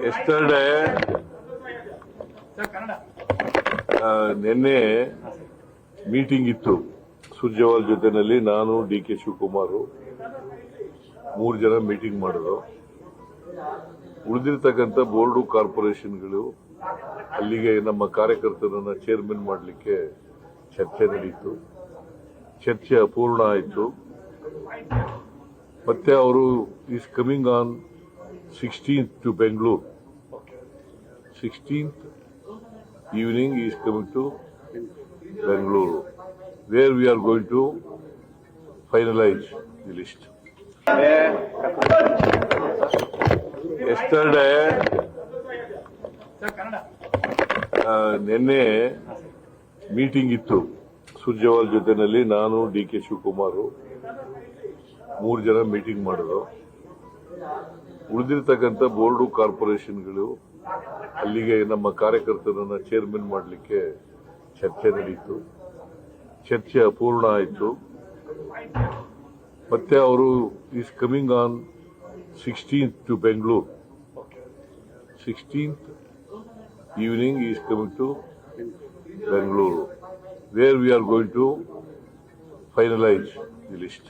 Yesterday ನಿನ್ನೆ meeting ಇತ್ತು ಸುರ್ಜೇವಾಲ್ ಜೊತೆನಲ್ಲಿ. ನಾನು DK ಶಿವಕುಮಾರ್ 3 ಜನ ಮೀಟಿಂಗ್ ಮಾಡಿದ್ರು. ಉಳಿದಿರ್ತಕ್ಕಂಥ ಬೋರ್ಡು ಕಾರ್ಪೊರೇಷನ್ಗಳು ಅಲ್ಲಿಗೆ ನಮ್ಮ ಕಾರ್ಯಕರ್ತರನ್ನ ಚೇರ್ಮನ್ ಮಾಡಲಿಕ್ಕೆ ಚರ್ಚೆ ನಡೀತು. ಚರ್ಚೆ ಅಪೂರ್ಣ ಆಯಿತು. ಮತ್ತೆ ಅವರು is coming on 16th to Bengaluru. 16th evening he is coming to Bengaluru, where we are going to finalize the list. Yesterday, ನಿನ್ನೆ ಮೀಟಿಂಗ್ ಇತ್ತು ಸುರ್ಜೇವಾಲ್ ಜೊತೆನಲ್ಲಿ. ನಾನು DK ಶಿವಕುಮಾರ್ 3 ಜನ ಮೀಟಿಂಗ್ ಮಾಡಿದ್ರು. ಉಳಿದಿರ್ತಕ್ಕಂಥ ಬೋರ್ಡು ಕಾರ್ಪೊರೇಷನ್ಗಳು ಅಲ್ಲಿಗೆ ನಮ್ಮ ಕಾರ್ಯಕರ್ತರನ್ನ ಚೇರ್ಮನ್ ಮಾಡಲಿಕ್ಕೆ ಚರ್ಚೆ ನಡೀತು. ಚರ್ಚೆ ಅಪೂರ್ಣ ಆಯಿತು. ಮತ್ತೆ ಅವರು is coming on 16th to Bengaluru. 16th evening he is coming to Bengaluru, where we are going to finalize the list.